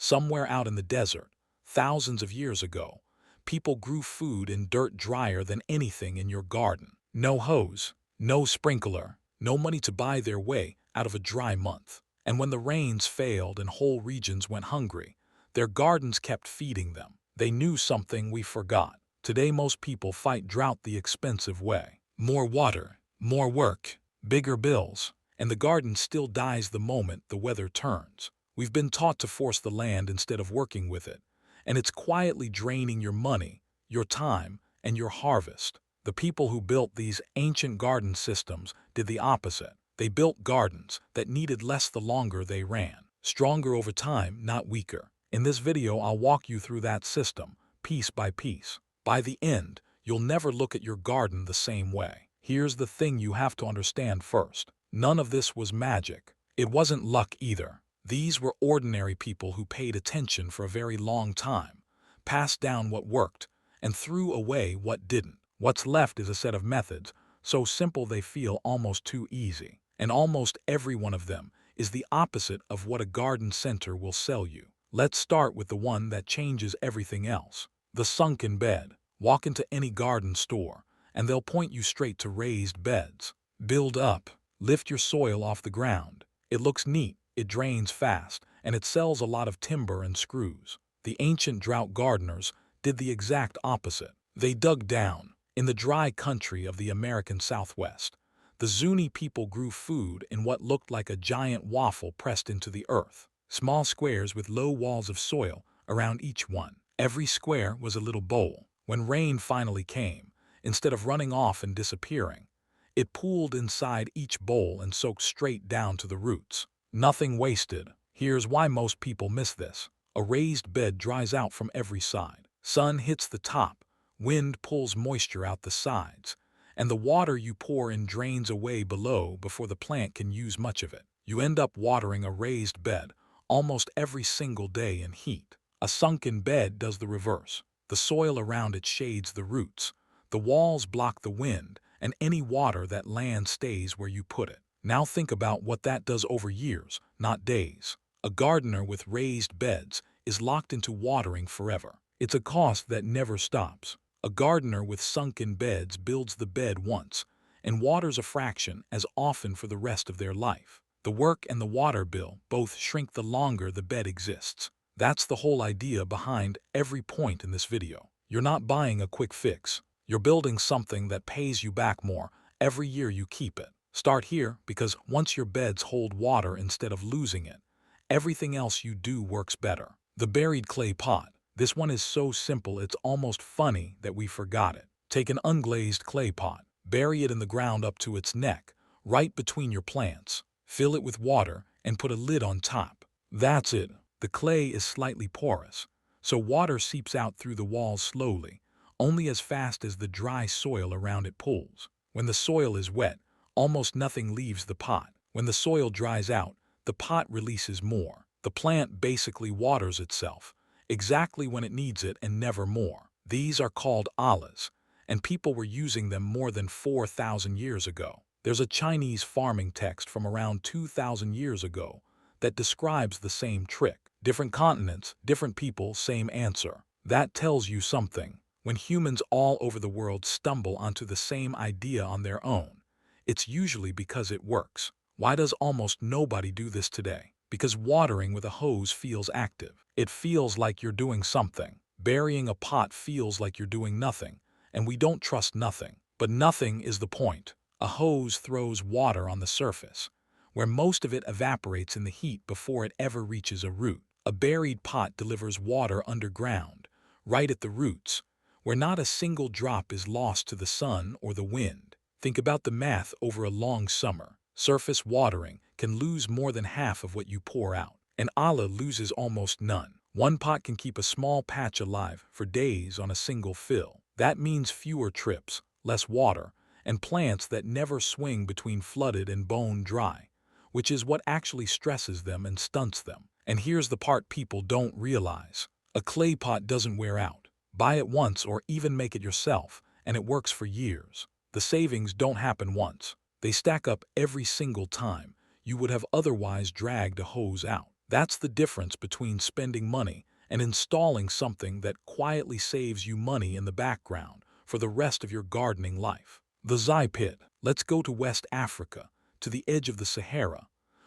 Somewhere out in the desert, thousands of years ago, people grew food in dirt drier than anything in your garden. No hose, no sprinkler, no money to buy their way out of a dry month. And when the rains failed and whole regions went hungry, their gardens kept feeding them. They knew something we forgot. Today most people fight drought the expensive way. More water, more work, bigger bills, and the garden still dies the moment the weather turns. We've been taught to force the land instead of working with it, and it's quietly draining your money, your time, and your harvest. The people who built these ancient garden systems did the opposite. They built gardens that needed less the longer they ran. Stronger over time, not weaker. In this video, I'll walk you through that system, piece by piece. By the end, you'll never look at your garden the same way. Here's the thing you have to understand first. None of this was magic. It wasn't luck either. These were ordinary people who paid attention for a very long time, passed down what worked, and threw away what didn't. What's left is a set of methods, so simple they feel almost too easy. And almost every one of them is the opposite of what a garden center will sell you. Let's start with the one that changes everything else. The sunken bed. Walk into any garden store, and they'll point you straight to raised beds. Build up. Lift your soil off the ground. It looks neat, it drains fast, and it sells a lot of timber and screws. The ancient drought gardeners did the exact opposite. They dug down. In the dry country of the American Southwest, the Zuni people grew food in what looked like a giant waffle pressed into the earth. Small squares with low walls of soil around each one. Every square was a little bowl. When rain finally came, instead of running off and disappearing, it pooled inside each bowl and soaked straight down to the roots. Nothing wasted. Here's why most people miss this. A raised bed dries out from every side. Sun hits the top, wind pulls moisture out the sides, and the water you pour in drains away below before the plant can use much of it. You end up watering a raised bed almost every single day in heat. A sunken bed does the reverse. The soil around it shades the roots, the walls block the wind, and any water that lands stays where you put it. Now think about what that does over years, not days. A gardener with raised beds is locked into watering forever. It's a cost that never stops. A gardener with sunken beds builds the bed once and waters a fraction as often for the rest of their life. The work and the water bill both shrink the longer the bed exists. That's the whole idea behind every point in this video. You're not buying a quick fix. You're building something that pays you back more every year you keep it. Start here, because once your beds hold water instead of losing it, everything else you do works better. The buried clay pot. This one is so simple it's almost funny that we forgot it. Take an unglazed clay pot, bury it in the ground up to its neck, right between your plants. Fill it with water and put a lid on top. That's it. The clay is slightly porous, so water seeps out through the walls slowly, only as fast as the dry soil around it pulls. When the soil is wet, almost nothing leaves the pot. When the soil dries out, the pot releases more. The plant basically waters itself, exactly when it needs it and never more. These are called alas, and people were using them more than 4,000 years ago. There's a Chinese farming text from around 2,000 years ago that describes the same trick. Different continents, different people, same answer. That tells you something. When humans all over the world stumble onto the same idea on their own, it's usually because it works. Why does almost nobody do this today? Because watering with a hose feels active. It feels like you're doing something. Burying a pot feels like you're doing nothing, and we don't trust nothing. But nothing is the point. A hose throws water on the surface, where most of it evaporates in the heat before it ever reaches a root. A buried pot delivers water underground, right at the roots, where not a single drop is lost to the sun or the wind. Think about the math over a long summer. Surface watering can lose more than half of what you pour out, and Allah loses almost none. One pot can keep a small patch alive for days on a single fill. That means fewer trips, less water, and plants that never swing between flooded and bone dry, which is what actually stresses them and stunts them. And here's the part people don't realize. A clay pot doesn't wear out. Buy it once or even make it yourself, and it works for years. The savings don't happen once. They stack up every single time you would have otherwise dragged a hose out. That's the difference between spending money and installing something that quietly saves you money in the background for the rest of your gardening life. The Zai Pit. Let's go to West Africa, to the edge of the Sahara,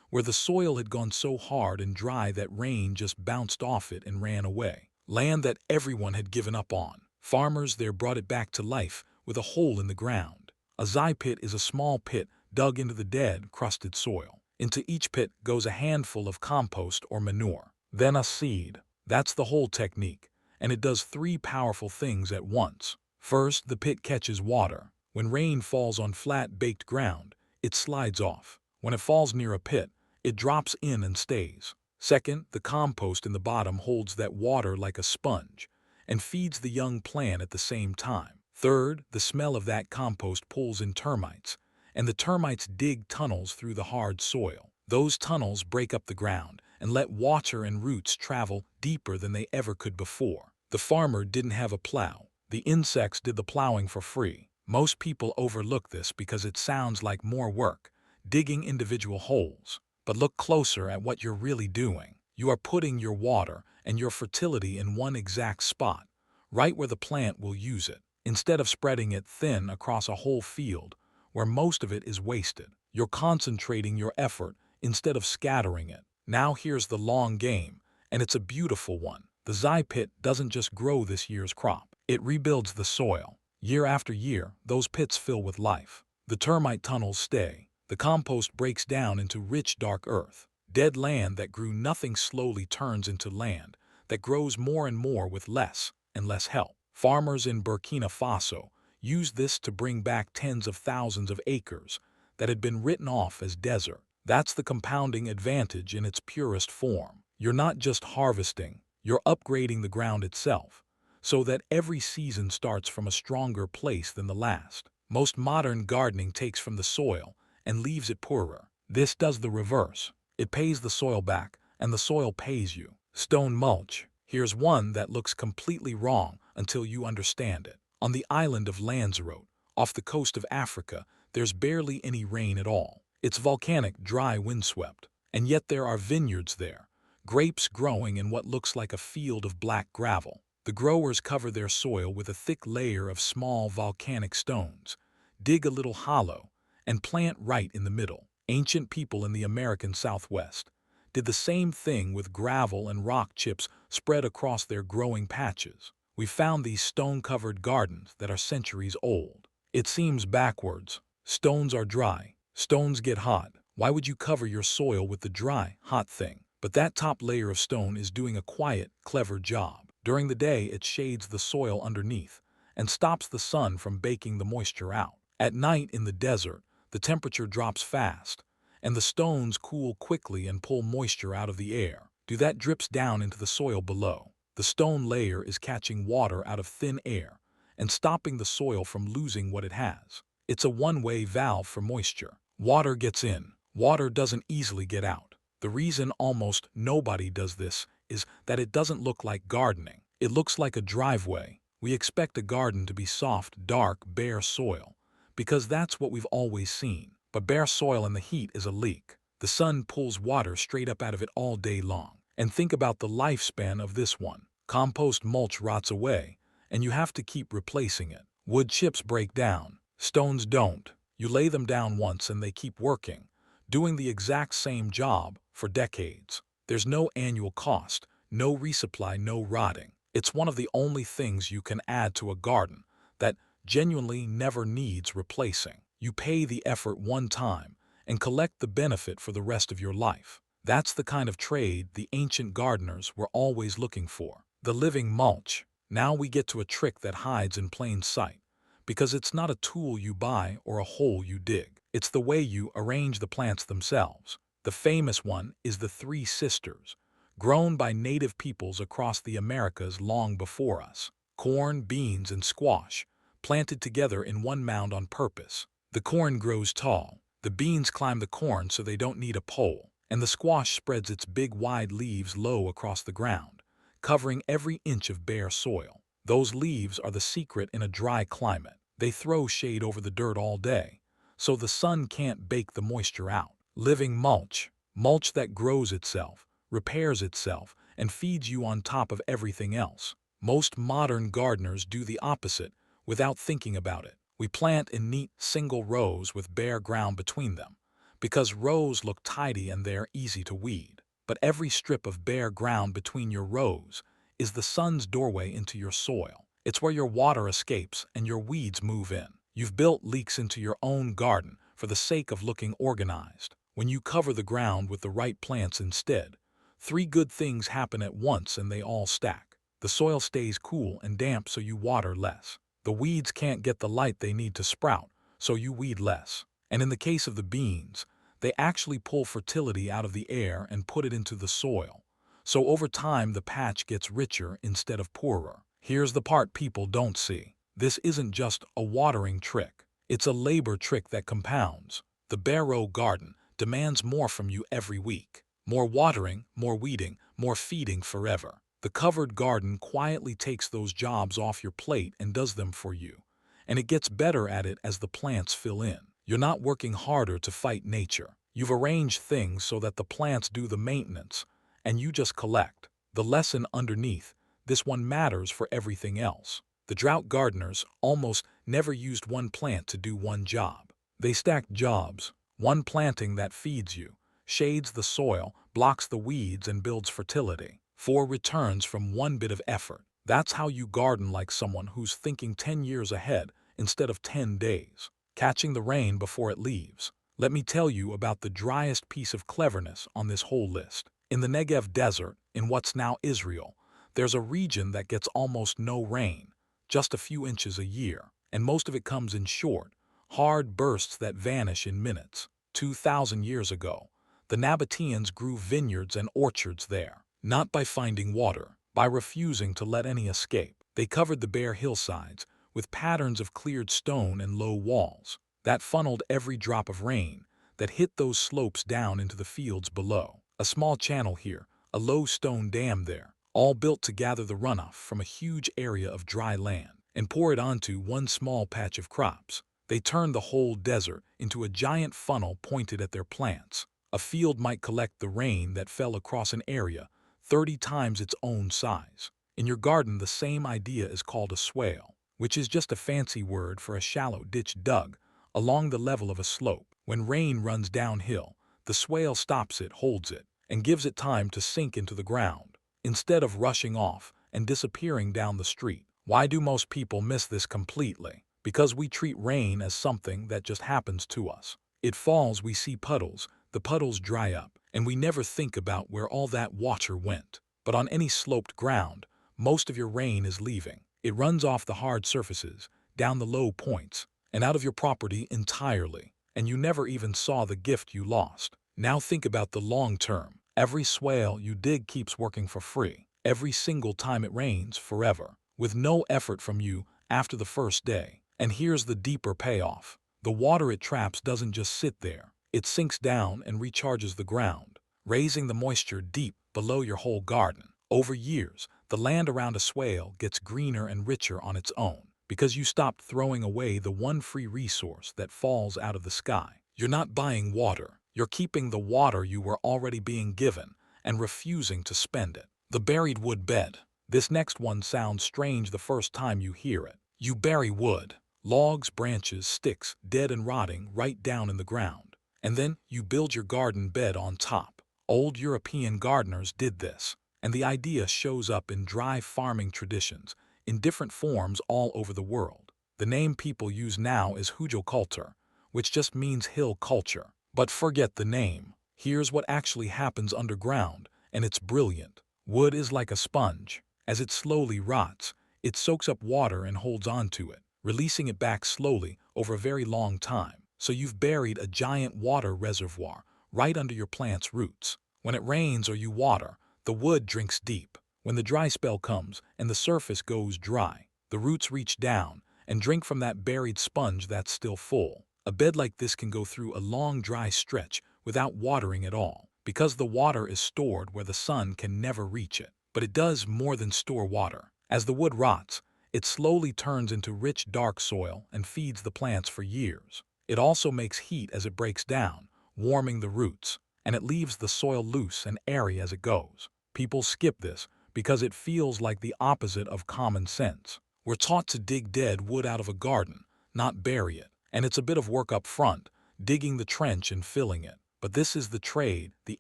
where the soil had gone so hard and dry that rain just bounced off it and ran away. Land that everyone had given up on. Farmers there brought it back to life with a hole in the ground. A Zai Pit is a small pit dug into the dead, crusted soil. Into each pit goes a handful of compost or manure. Then a seed. That's the whole technique, and it does three powerful things at once. First, the pit catches water. When rain falls on flat, baked ground, it slides off. When it falls near a pit, it drops in and stays. Second, the compost in the bottom holds that water like a sponge and feeds the young plant at the same time. Third, the smell of that compost pulls in termites, and the termites dig tunnels through the hard soil. Those tunnels break up the ground and let water and roots travel deeper than they ever could before. The farmer didn't have a plow. The insects did the plowing for free. Most people overlook this because it sounds like more work, digging individual holes. But look closer at what you're really doing. You are putting your water and your fertility in one exact spot, right where the plant will use it, instead of spreading it thin across a whole field where most of it is wasted. You're concentrating your effort instead of scattering it. Now here's the long game, and it's a beautiful one. The Zai Pit doesn't just grow this year's crop. It rebuilds the soil. Year after year, those pits fill with life. The termite tunnels stay. The compost breaks down into rich, dark earth. Dead land that grew nothing slowly turns into land that grows more and more with less and less help. Farmers in Burkina Faso use this to bring back tens of thousands of acres that had been written off as desert. That's the compounding advantage in its purest form. You're not just harvesting, you're upgrading the ground itself, so that every season starts from a stronger place than the last. Most modern gardening takes from the soil and leaves it poorer. This does the reverse. It pays the soil back, and the soil pays you. Stone mulch. Here's one that looks completely wrong until you understand it. On the island of Lanzarote, off the coast of Africa, there's barely any rain at all. It's volcanic, dry, windswept. And yet there are vineyards there, grapes growing in what looks like a field of black gravel. The growers cover their soil with a thick layer of small volcanic stones, dig a little hollow, and plant right in the middle. Ancient people in the American Southwest did the same thing with gravel and rock chips spread across their growing patches. We found these stone-covered gardens that are centuries old. It seems backwards. Stones are dry. Stones get hot. Why would you cover your soil with the dry, hot thing? But that top layer of stone is doing a quiet, clever job. During the day, it shades the soil underneath and stops the sun from baking the moisture out. At night in the desert, the temperature drops fast, and the stones cool quickly and pull moisture out of the air. That drips down into the soil below. The stone layer is catching water out of thin air and stopping the soil from losing what it has. It's a one-way valve for moisture. Water gets in. Water doesn't easily get out. The reason almost nobody does this is that it doesn't look like gardening. It looks like a driveway. We expect a garden to be soft, dark, bare soil, because that's what we've always seen. But bare soil in the heat is a leak. The sun pulls water straight up out of it all day long. And think about the lifespan of this one. Compost mulch rots away, and you have to keep replacing it. Wood chips break down. Stones don't. You lay them down once and they keep working, doing the exact same job for decades. There's no annual cost, no resupply, no rotting. It's one of the only things you can add to a garden that genuinely never needs replacing. You pay the effort one time and collect the benefit for the rest of your life. That's the kind of trade the ancient gardeners were always looking for. The living mulch. Now we get to a trick that hides in plain sight, because it's not a tool you buy or a hole you dig. It's the way you arrange the plants themselves. The famous one is the Three Sisters, grown by native peoples across the Americas long before us. Corn, beans, and squash, planted together in one mound on purpose. The corn grows tall. The beans climb the corn so they don't need a pole. And the squash spreads its big wide leaves low across the ground, covering every inch of bare soil. Those leaves are the secret in a dry climate. They throw shade over the dirt all day, so the sun can't bake the moisture out. Living mulch, mulch that grows itself, repairs itself, and feeds you on top of everything else. Most modern gardeners do the opposite without thinking about it. We plant in neat single rows with bare ground between them, because rows look tidy and they're easy to weed. But every strip of bare ground between your rows is the sun's doorway into your soil. It's where your water escapes and your weeds move in. You've built leaks into your own garden for the sake of looking organized. When you cover the ground with the right plants instead, three good things happen at once and they all stack. The soil stays cool and damp so you water less. The weeds can't get the light they need to sprout, so you weed less. And in the case of the beans, they actually pull fertility out of the air and put it into the soil. So over time, the patch gets richer instead of poorer. Here's the part people don't see. This isn't just a watering trick. It's a labor trick that compounds. The bare-row garden demands more from you every week. More watering, more weeding, more feeding forever. The covered garden quietly takes those jobs off your plate and does them for you. And it gets better at it as the plants fill in. You're not working harder to fight nature. You've arranged things so that the plants do the maintenance, and you just collect. The lesson underneath, this one matters for everything else. The drought gardeners almost never used one plant to do one job. They stacked jobs. One planting that feeds you, shades the soil, blocks the weeds, and builds fertility. 4 returns from one bit of effort. That's how you garden like someone who's thinking 10 years ahead instead of 10 days. Catching the rain before it leaves. Let me tell you about the driest piece of cleverness on this whole list. In the Negev desert, in what's now Israel, there's a region that gets almost no rain, just a few inches a year, and most of it comes in short, hard bursts that vanish in minutes. 2,000 years ago, the Nabateans grew vineyards and orchards there, not by finding water, by refusing to let any escape. They covered the bare hillsides with patterns of cleared stone and low walls that funneled every drop of rain that hit those slopes down into the fields below. A small channel here, a low stone dam there, all built to gather the runoff from a huge area of dry land and pour it onto one small patch of crops. They turned the whole desert into a giant funnel pointed at their plants. A field might collect the rain that fell across an area 30 times its own size. In your garden, the same idea is called a swale, which is just a fancy word for a shallow ditch dug along the level of a slope. When rain runs downhill, the swale stops it, holds it, and gives it time to sink into the ground, instead of rushing off and disappearing down the street. Why do most people miss this completely? Because we treat rain as something that just happens to us. It falls, we see puddles, the puddles dry up, and we never think about where all that water went. But on any sloped ground, most of your rain is leaving. It runs off the hard surfaces, down the low points, and out of your property entirely, and you never even saw the gift you lost. Now think about the long term. Every swale you dig keeps working for free, every single time it rains forever, with no effort from you after the first day. And here's the deeper payoff. The water it traps doesn't just sit there. It sinks down and recharges the ground, raising the moisture deep below your whole garden. Over years, the land around a swale gets greener and richer on its own, because you stopped throwing away the one free resource that falls out of the sky. You're not buying water. You're keeping the water you were already being given and refusing to spend it. The buried wood bed. This next one sounds strange the first time you hear it. You bury wood. Logs, branches, sticks, dead and rotting right down in the ground. And then you build your garden bed on top. Old European gardeners did this, and the idea shows up in dry farming traditions in different forms all over the world. The name people use now is hugelkultur, which just means hill culture. But forget the name. Here's what actually happens underground, and it's brilliant. Wood is like a sponge. As it slowly rots, it soaks up water and holds on to it, releasing it back slowly over a very long time. So you've buried a giant water reservoir right under your plant's roots. When it rains or you water, the wood drinks deep. When the dry spell comes and the surface goes dry, the roots reach down and drink from that buried sponge that's still full. A bed like this can go through a long dry stretch without watering at all, because the water is stored where the sun can never reach it. But it does more than store water. As the wood rots, it slowly turns into rich, dark soil and feeds the plants for years. It also makes heat as it breaks down, warming the roots. and it leaves the soil loose and airy as it goes. People skip this because it feels like the opposite of common sense. We're taught to dig dead wood out of a garden, not bury it, and it's a bit of work up front, digging the trench and filling it. But this is the trade the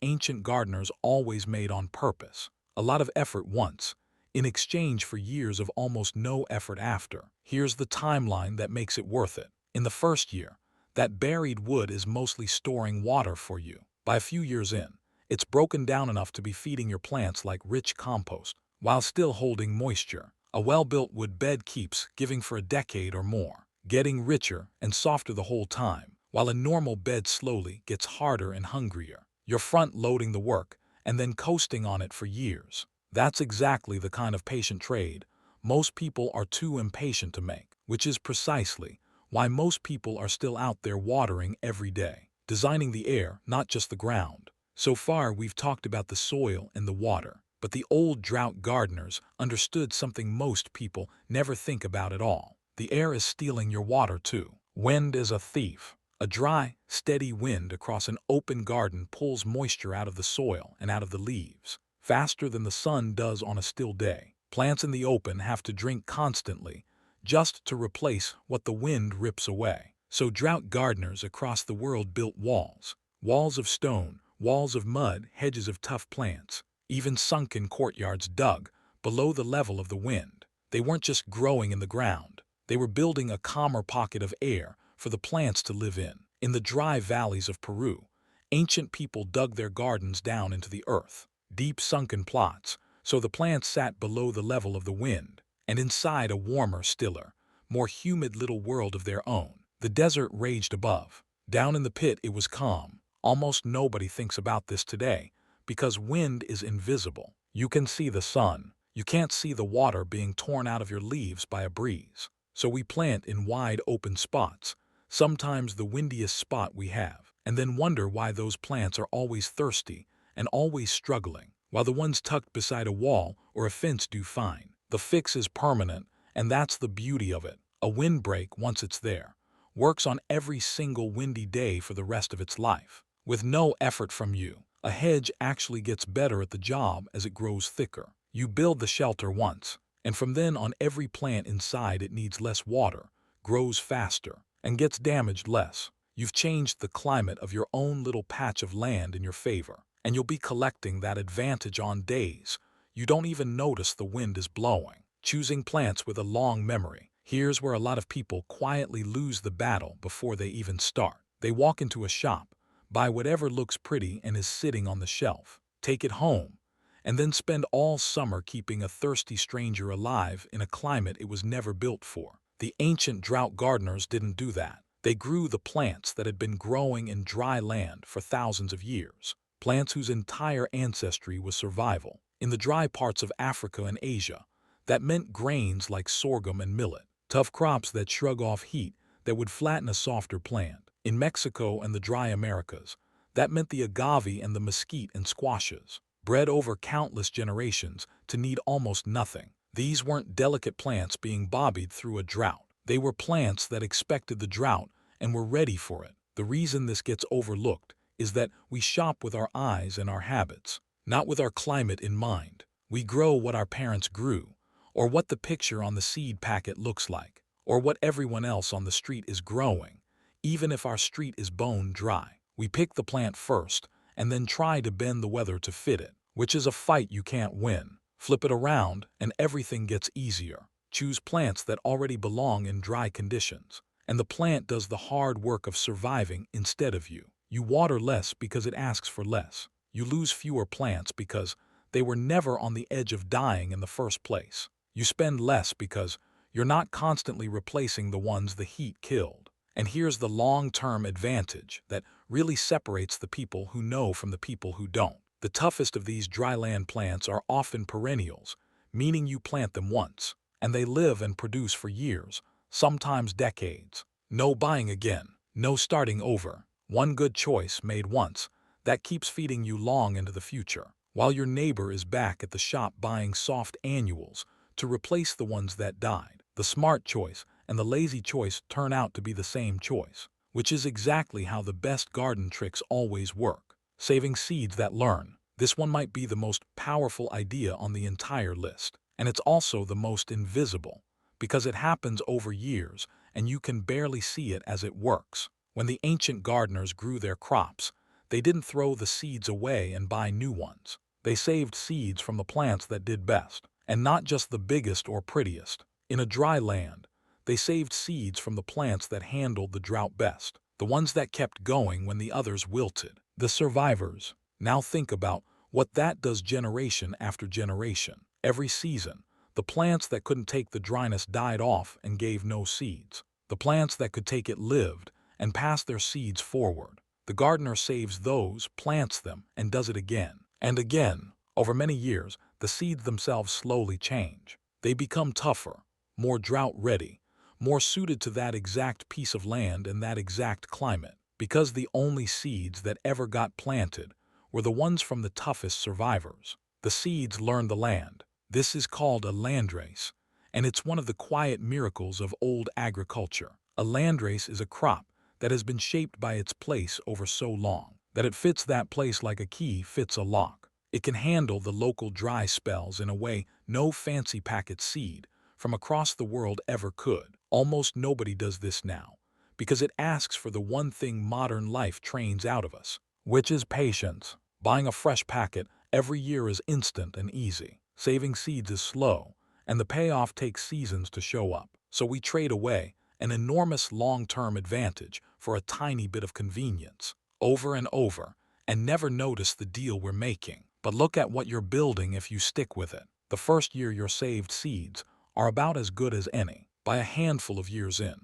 ancient gardeners always made on purpose. A lot of effort once, in exchange for years of almost no effort after. Here's the timeline that makes it worth it. In the first year, that buried wood is mostly storing water for you. By a few years in, it's broken down enough to be feeding your plants like rich compost, while still holding moisture. A well-built wood bed keeps giving for a decade or more, getting richer and softer the whole time, while a normal bed slowly gets harder and hungrier. You're front-loading the work and then coasting on it for years. That's exactly the kind of patient trade most people are too impatient to make, which is precisely why most people are still out there watering every day, designing the air, not just the ground. So far, we've talked about the soil and the water, but the old drought gardeners understood something most people never think about at all. The air is stealing your water too. Wind is a thief. A dry, steady wind across an open garden pulls moisture out of the soil and out of the leaves, faster than the sun does on a still day. Plants in the open have to drink constantly, just to replace what the wind rips away. So drought gardeners across the world built walls. Walls of stone, walls of mud, hedges of tough plants, even sunken courtyards dug below the level of the wind. They weren't just growing in the ground. They were building a calmer pocket of air for the plants to live in. In the dry valleys of Peru, ancient people dug their gardens down into the earth, deep sunken plots, so the plants sat below the level of the wind, and inside a warmer, stiller, more humid little world of their own. The desert raged above. Down in the pit it was calm. Almost nobody thinks about this today, because wind is invisible. You can see the sun. You can't see the water being torn out of your leaves by a breeze. So we plant in wide open spots, sometimes the windiest spot we have, and then wonder why those plants are always thirsty and always struggling, while the ones tucked beside a wall or a fence do fine. The fix is permanent, and that's the beauty of it. A windbreak, once it's there, works on every single windy day for the rest of its life. With no effort from you, a hedge actually gets better at the job as it grows thicker. You build the shelter once, and from then on every plant inside it needs less water, grows faster, and gets damaged less. You've changed the climate of your own little patch of land in your favor, and you'll be collecting that advantage on days you don't even notice the wind is blowing. Choosing plants with a long memory. Here's where a lot of people quietly lose the battle before they even start. They walk into a shop, buy whatever looks pretty and is sitting on the shelf, take it home, and then spend all summer keeping a thirsty stranger alive in a climate it was never built for. The ancient drought gardeners didn't do that. They grew the plants that had been growing in dry land for thousands of years, plants whose entire ancestry was survival. In the dry parts of Africa and Asia, that meant grains like sorghum and millet, tough crops that shrug off heat that would flatten a softer plant. In Mexico and the dry Americas, that meant the agave and the mesquite and squashes, bred over countless generations to need almost nothing. These weren't delicate plants being bobbied through a drought. They were plants that expected the drought and were ready for it. The reason this gets overlooked is that we shop with our eyes and our habits, not with our climate in mind. We grow what our parents grew, or what the picture on the seed packet looks like, or what everyone else on the street is growing, even if our street is bone dry. We pick the plant first, and then try to bend the weather to fit it, which is a fight you can't win. Flip it around, and everything gets easier. Choose plants that already belong in dry conditions, and the plant does the hard work of surviving instead of you. You water less because it asks for less. You lose fewer plants because they were never on the edge of dying in the first place. You spend less because you're not constantly replacing the ones the heat killed. And here's the long-term advantage that really separates the people who know from the people who don't. The toughest of these dryland plants are often perennials, meaning you plant them once, and they live and produce for years, sometimes decades. No buying again, no starting over. One good choice made once that keeps feeding you long into the future, while your neighbor is back at the shop buying soft annuals to replace the ones that died. The smart choice and the lazy choice turn out to be the same choice, which is exactly how the best garden tricks always work. Saving seeds that learn. This one might be the most powerful idea on the entire list. And it's also the most invisible, because it happens over years and you can barely see it as it works. When the ancient gardeners grew their crops, they didn't throw the seeds away and buy new ones. They saved seeds from the plants that did best, and not just the biggest or prettiest. In a dry land, they saved seeds from the plants that handled the drought best, the ones that kept going when the others wilted. The survivors. Now think about what that does generation after generation. Every season, the plants that couldn't take the dryness died off and gave no seeds. The plants that could take it lived and passed their seeds forward. The gardener saves those, plants them, and does it again and again. Over many years, the seeds themselves slowly change. They become tougher, more drought-ready, more suited to that exact piece of land and that exact climate, because the only seeds that ever got planted were the ones from the toughest survivors. The seeds learned the land. This is called a landrace, and it's one of the quiet miracles of old agriculture. A landrace is a crop that has been shaped by its place over so long that it fits that place like a key fits a lock. It can handle the local dry spells in a way no fancy packet seed from across the world ever could. Almost nobody does this now, because it asks for the one thing modern life trains out of us, which is patience. Buying a fresh packet every year is instant and easy. Saving seeds is slow, and the payoff takes seasons to show up. So we trade away an enormous long-term advantage for a tiny bit of convenience, over and over, and never notice the deal we're making. But look at what you're building if you stick with it. The first year your saved seeds are about as good as any. By a handful of years in,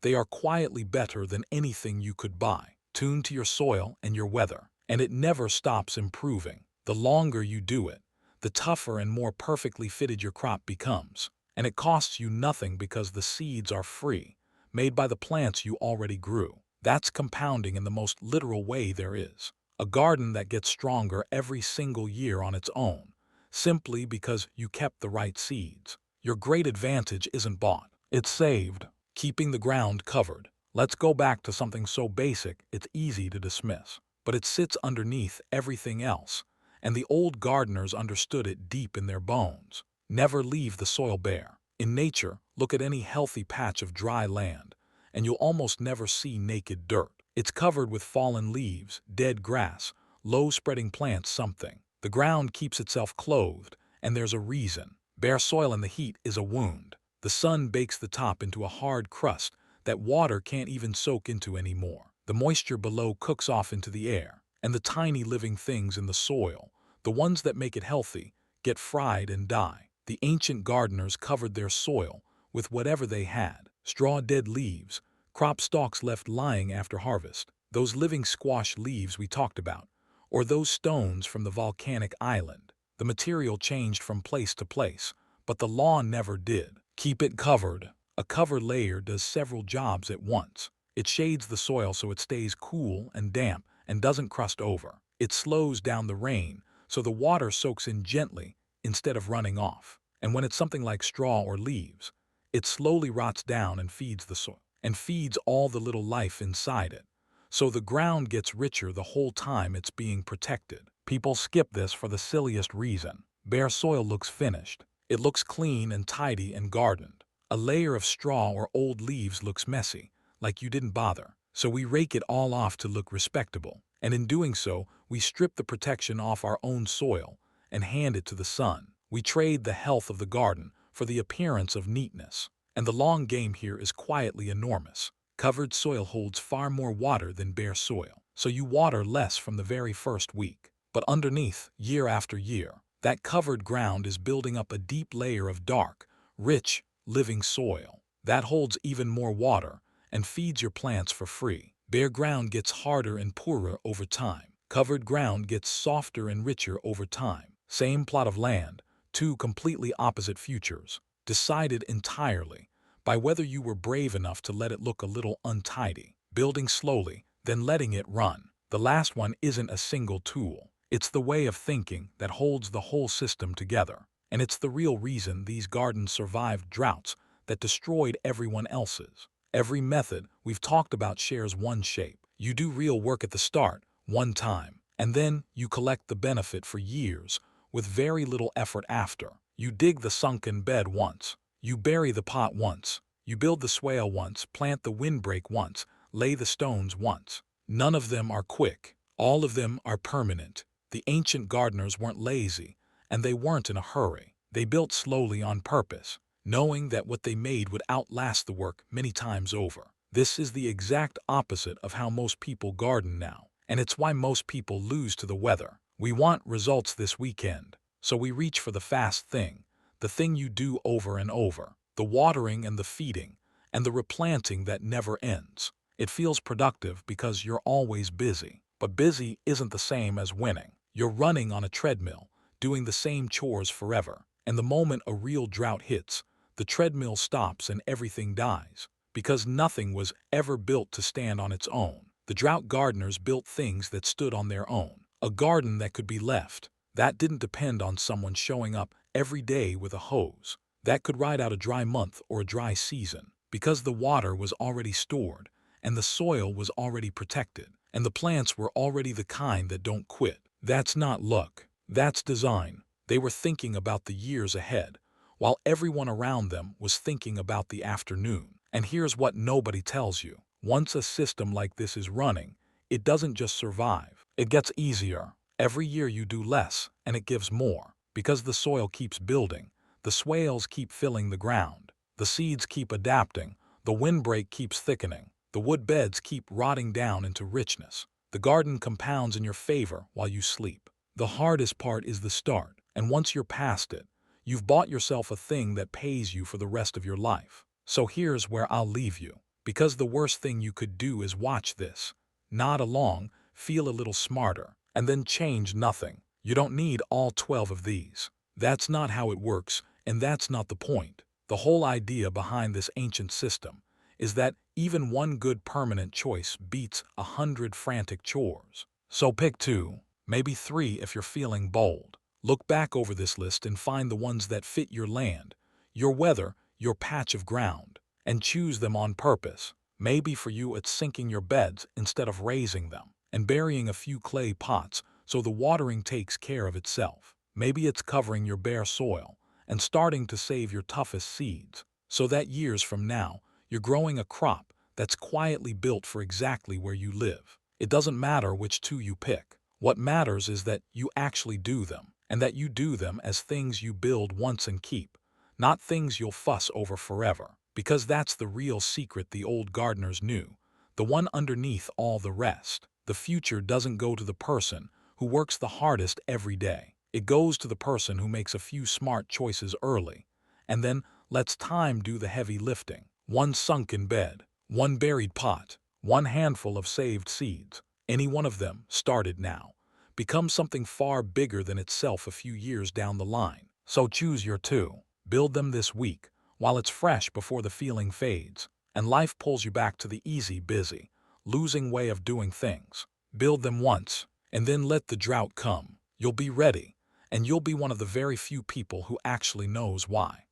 they are quietly better than anything you could buy, tuned to your soil and your weather, and it never stops improving. The longer you do it, the tougher and more perfectly fitted your crop becomes. And it costs you nothing because the seeds are free, made by the plants you already grew. That's compounding in the most literal way there is. A garden that gets stronger every single year on its own, simply because you kept the right seeds. Your great advantage isn't bought, it's saved. Keeping the ground covered. Let's go back to something so basic it's easy to dismiss, but it sits underneath everything else, and the old gardeners understood it deep in their bones. Never leave the soil bare. In nature, look at any healthy patch of dry land, and you'll almost never see naked dirt. It's covered with fallen leaves, dead grass, low-spreading plants, something. The ground keeps itself clothed, and there's a reason. Bare soil in the heat is a wound. The sun bakes the top into a hard crust that water can't even soak into anymore. The moisture below cooks off into the air, and the tiny living things in the soil, the ones that make it healthy, get fried and die. The ancient gardeners covered their soil with whatever they had: straw, dead leaves, crop stalks left lying after harvest, those living squash leaves we talked about, or those stones from the volcanic island. The material changed from place to place, but the law never did. Keep it covered. A cover layer does several jobs at once. It shades the soil so it stays cool and damp and doesn't crust over. It slows down the rain so the water soaks in gently instead of running off. And when it's something like straw or leaves, it slowly rots down and feeds the soil, and feeds all the little life inside it. So the ground gets richer the whole time it's being protected. People skip this for the silliest reason. Bare soil looks finished. It looks clean and tidy and gardened. A layer of straw or old leaves looks messy, like you didn't bother. So we rake it all off to look respectable. And in doing so, we strip the protection off our own soil and hand it to the sun. We trade the health of the garden for the appearance of neatness. And the long game here is quietly enormous. Covered soil holds far more water than bare soil, so you water less from the very first week. But underneath, year after year, that covered ground is building up a deep layer of dark, rich, living soil that holds even more water and feeds your plants for free. Bare ground gets harder and poorer over time. Covered ground gets softer and richer over time. Same plot of land, two completely opposite futures, decided entirely by whether you were brave enough to let it look a little untidy, building slowly, then letting it run. The last one isn't a single tool. It's the way of thinking that holds the whole system together. And it's the real reason these gardens survived droughts that destroyed everyone else's. Every method we've talked about shares one shape. You do real work at the start, one time, And then you collect the benefit for years with very little effort after. You dig the sunken bed once. You bury the pot once. You build the swale once, plant the windbreak once, lay the stones once. None of them are quick. All of them are permanent. The ancient gardeners weren't lazy, and they weren't in a hurry. They built slowly on purpose, knowing that what they made would outlast the work many times over. This is the exact opposite of how most people garden now, and it's why most people lose to the weather. We want results this weekend, so we reach for the fast thing, the thing you do over and over, the watering and the feeding, and the replanting that never ends. It feels productive because you're always busy, but busy isn't the same as winning. You're running on a treadmill, doing the same chores forever, and the moment a real drought hits, the treadmill stops and everything dies, because nothing was ever built to stand on its own. The drought gardeners built things that stood on their own, a garden that could be left, that didn't depend on someone showing up every day with a hose, that could ride out a dry month or a dry season, because the water was already stored, and the soil was already protected, and the plants were already the kind that don't quit. That's not luck. That's design. They were thinking about the years ahead, while everyone around them was thinking about the afternoon. And here's what nobody tells you. Once a system like this is running, it doesn't just survive. It gets easier. Every year you do less, and it gives more. Because the soil keeps building, the swales keep filling the ground, the seeds keep adapting, the windbreak keeps thickening, the wood beds keep rotting down into richness. The garden compounds in your favor while you sleep. The hardest part is the start, and once you're past it, you've bought yourself a thing that pays you for the rest of your life. So here's where I'll leave you, because the worst thing you could do is watch this, nod along, feel a little smarter, and then change nothing. You don't need all 12 of these. That's not how it works, and that's not the point. The whole idea behind this ancient system is that even one good permanent choice beats 100 frantic chores. So pick 2, maybe 3 if you're feeling bold. Look back over this list and find the ones that fit your land, your weather, your patch of ground, and choose them on purpose. Maybe for you it's sinking your beds instead of raising them, and burying a few clay pots so the watering takes care of itself. Maybe it's covering your bare soil and starting to save your toughest seeds, so that years from now, you're growing a crop that's quietly built for exactly where you live. It doesn't matter which 2 you pick. What matters is that you actually do them, and that you do them as things you build once and keep, not things you'll fuss over forever. Because that's the real secret the old gardeners knew, the one underneath all the rest. The future doesn't go to the person who works the hardest every day. It goes to the person who makes a few smart choices early, and then lets time do the heavy lifting. One sunken bed, one buried pot, one handful of saved seeds. Any one of them, started now, becomes something far bigger than itself a few years down the line. So choose your 2. Build them this week, while it's fresh before the feeling fades, and life pulls you back to the easy, busy, losing way of doing things. Build them once, and then let the drought come. You'll be ready, and you'll be one of the very few people who actually knows why.